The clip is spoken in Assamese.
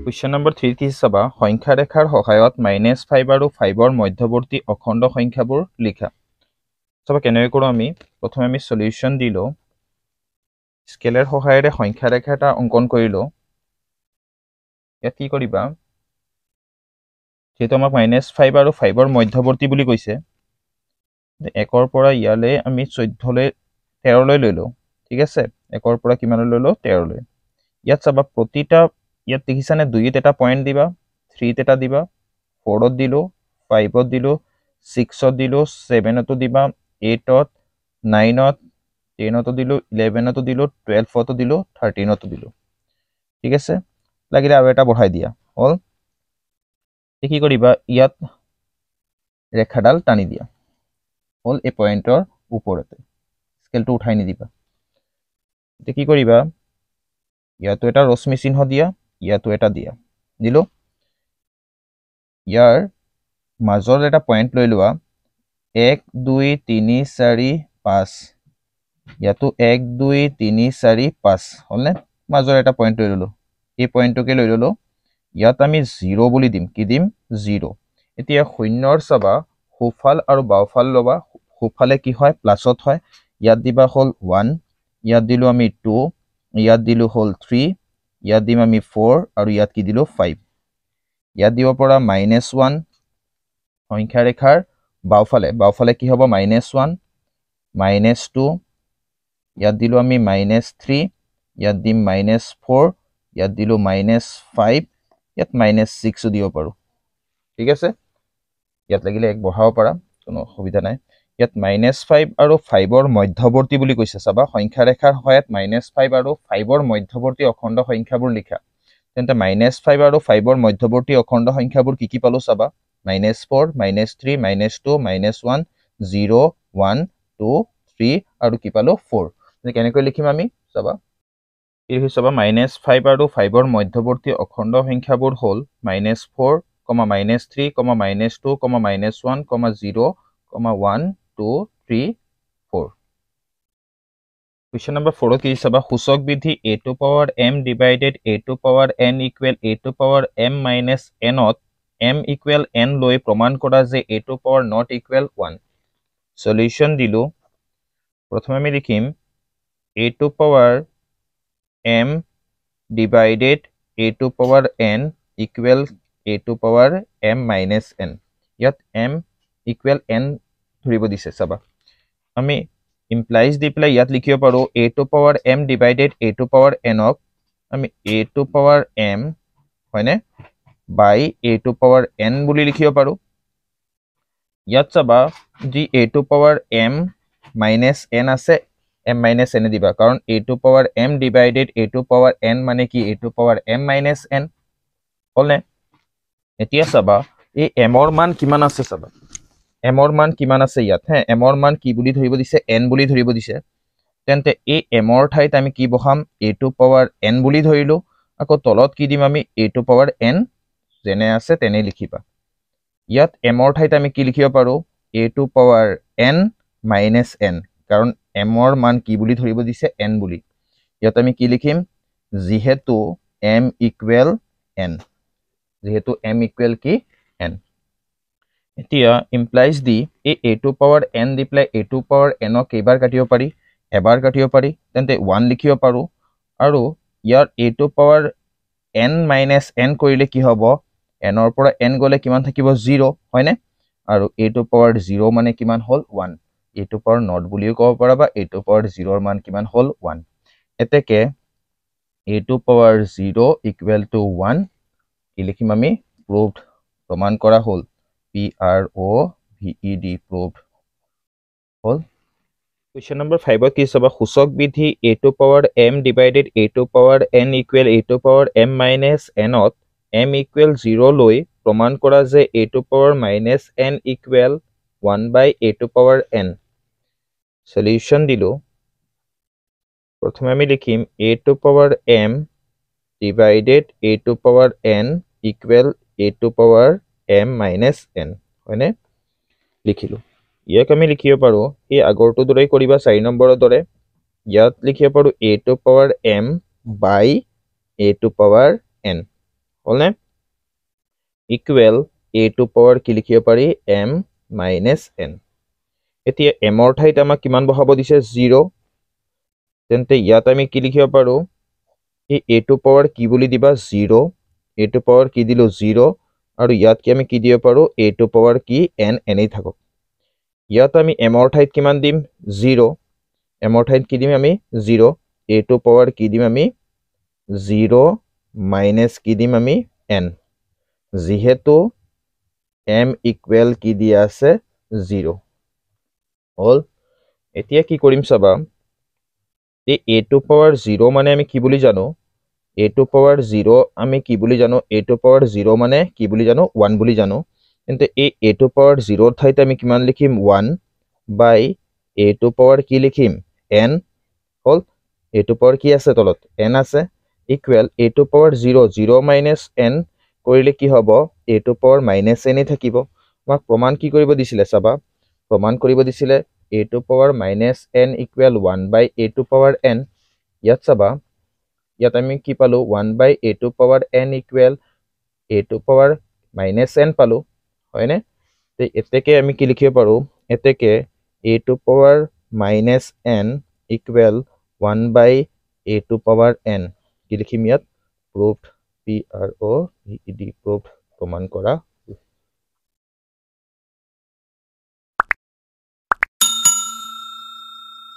Question number 3 কি চাবা সংখ্যা ৰেখাৰ সহায়ত -5 আৰু 5ৰ মধ্যৱৰ্তী অখণ্ড সংখ্যাবোৰ লিখা চাবা কেনেকৈ কৰোঁ আমি প্ৰথমে আমি সলিউশন দিলো স্কেলৰ সহায়েৰে সংখ্যা ৰেখা এটা অঙ্কন কৰিলো ইয়াত কি কৰিবা যেটো আমাক -5 আৰু 5ৰ মধ্যৱৰ্তী বুলি কৈছে 1ৰ পৰা ইয়ালে আমি 14 লৈ 13 লৈ ললো ঠিক আছে 1ৰ পৰা কিমান ললো 13 লৈ ইয়াত চাবা প্ৰতিটা ইয়াত দেখিছানে 2ত এটা পয়েন্ট দিবা 3ত এটা দিবা 4ত দিলো 5ত দিলো 6ত দিলো 7ত দিবা 8ত 9ত 10ত দিলো 11ত দিলো 12ত দিলো 13ত দিলো ঠিক আছে লাগিলে আৰু এটা বঢ়াই দিয়া হল কি কৰিবা ইয়াত ৰেখাডাল টানি দিয়া হল এই পয়েন্টৰ ওপৰতে স্কেলটো উঠাই নি দিবা কি কৰিবা ইয়াতো এটা ৰশ্মি চিহ্ন দিয়া ইয়াতো এটা দিয়া দিলো ইয়াৰ মাজৰ এটা পয়েন্ট লৈ লোৱা 1 2 3 4 5 ইয়াতো 1 2 3 4 5 হলনে মাজৰ এটা পয়েন্ট লৈ ললো এই পয়েন্টটোকে লৈ ললো ইয়াত আমি 0 বুলি দিম কি দিম 0 এতিয়া শূন্যৰ চাবা সোফাল আৰু বাওফাল লবা সোফালে কি হয় প্লাসত হয় ইয়াত দিবা হল 1 ইয়াত দিলো আমি 2 ইয়াত দিলো হল 3 ইয়াত দিম আমি 4 আৰু ইয়াত কি দিলো 5 ইয়াত দিব পৰা -1 সংখ্যা ৰেখাৰ বাওফালে কি হ'ব -1 -2 ইয়াত দিলো আমি -3 ইয়াত দিম -4 ইয়াত দিলো -5 ইয়াত -6 দিব পাৰো ঠিক আছে ইয়াত লাগিলে এক বঢ়াব পাৰা কোনো অসুবিধা নাই ইয়াত -5 আৰু 5ৰ মধ্যৱৰ্তী বুলি কৈছে চাবা সংখ্যা ৰেখাৰ সহায়ত -5 আৰু 5ৰ মধ্যৱৰ্তী অখণ্ড সংখ্যাবোৰ লিখা তেন্তে -5 আৰু 5ৰ মধ্যৱৰ্তী অখণ্ড সংখ্যাবোৰ কি পালো চাবা -4 -3 -2 -1 0 1 2 3 আৰু কি পালো 4 কেনেকৈ লিখিম আমি চাবা এই হিচাপে -5 আৰু 5ৰ মধ্যৱৰ্তী অখণ্ড সংখ্যাবোৰ হল -4 -3 -2 -1 0 1 2 3 4 Question number 4 কি চাবা সূচক বিধি a to power m divided a to power n equal a to power m minus n to m equal n লৈ প্ৰমাণ কৰা যে a to power not equal 1 solution দিলো প্ৰথমে আমি লিখিম a to power m divided a to power n equal a to power m minus n ইয়াত m equal n ধৰিব দিছে চাবা আমি implies দি প্লাই ইয়াত লিখিব পাৰো a to power m divided a to power n ক আমি a to power m হয়নে by a to power n বুলি লিখিব পাৰো ইয়াত চাবা যি a to power m minus n আছে m minus n দিবা কাৰণ a to power m divided a to power n মানে কি a to power m minus n হলনে এতিয়া চাবা এই m ৰ মান কিমান আছে চাবা m ৰ মান কিমান আছে ইয়াত হে m ৰ মান কি বুলি ধৰিব দিছে n বুলি ধৰিব দিছে তেন্তে এই m ৰ ঠাইত আমি কি বহাম a to power n বুলি ধৰিলো আকৌ তলত কি দিম আমি a to power n যেনে আছে তেনে লিখিবা ইয়াত m ৰ ঠাইত আমি কি লিখিব পাৰো a to power n minus n কাৰণ m ৰ মান কি বুলি ধৰিব দিছে n বুলি ইয়াত আমি কি লিখিম যিহেতু m equal n যেহেতু m equal কি n এতিয়া implies দি এই a to power n the ply a to power n ক কেইবাৰ কাটিব পাৰি এবাৰ কাটিব পাৰি তেন্তে 1 লিখিব পাৰো আৰু ইয়াৰ a to power n minus n কৰিলে কি হ'ব n ৰ পৰা n গলে কিমান থাকিব 0 হয়নে আৰু a to power 0 মানে কিমান হল 1 a to power not বুলিও ক'ব পাৰা বা a to power 0 ৰ মান কিমান হল 1 এতেকে a to power 0 equal to 1 কি লিখিম আমি proved প্ৰমাণ কৰা হল proved proved হল Question number 5 কি চাবা সূচক বিধি a to power m divided a to power n equal a to power m minus n to m equal 0 লৈ প্ৰমাণ কৰা যে a to power minus n equal 1 by a to power n solution দিলো প্ৰথমে আমি লিখিম a to power m divided a to power n equal a to power m minus n হয়নে লিখিলো ইয়াক আমি লিখিব পাৰো এই আগৰটো দৰে কৰিবা 4 নম্বৰৰ দৰে ইয়াত লিখিব পাৰো a to power m by a to power n হ'লনে ইকুৱেল a টু পাৱাৰ কি লিখিব পাৰি m মাইনাছ n এতিয়া m ৰ ঠাইত আমাক কিমান বহাব দিছে 0 তেন্তে ইয়াত আমি কি লিখিব পাৰো এই a টু পাৱাৰ কি বুলি দিবা 0 a টু পাৱাৰ কি দিলো 0 আৰু ইয়াত কি আমি কি দিব পাৰো a টু পাৱাৰ কি n এনেই থাকক ইয়াত আমি m ৰ ঠাইত কিমান দিম 0 m ৰ ঠাইত কি দিম আমি 0 a টু পাৱাৰ কি দিম আমি 0 মাইনাছ কি দিম আমি n যিহেতু m ইকুৱেল কি দিয়া আছে 0 হল এতিয়া কি কৰিম চাবা এই a টু পাৱাৰ 0 মানে আমি কি বুলি জানো a টু পাৱাৰ 0 আমি কি বুলি জানো a টু পাৱাৰ 0 মানে কি বুলি জানো 1 বুলি জানো কিন্তু এই a টু পাৱাৰ 0 ঠাইত আমি কিমান লিখিম 1 বাই a টু পাৱাৰ কি লিখিম n হল a টু পাৱাৰ কি আছে তলত n আছে equal a to power 0 0 minus n কৰিলে কি হ'ব a to power minus n এ থাকিব আমাক প্ৰমাণ কি কৰিব দিছিলে চাবা প্ৰমাণ কৰিব দিছিলে a to power minus n equal 1 by a to power n ইয়াত চাবা ইয়াত আমি কি পালো 1 by a to power n equal a to power minus n পালো হয়নে তে এতেকে আমি কি লিখিব পাৰো এতেকে a to power minus n equal 1 by a to power n কি লিখিম ইয়াত proved PROVED proved প্ৰমাণ কৰা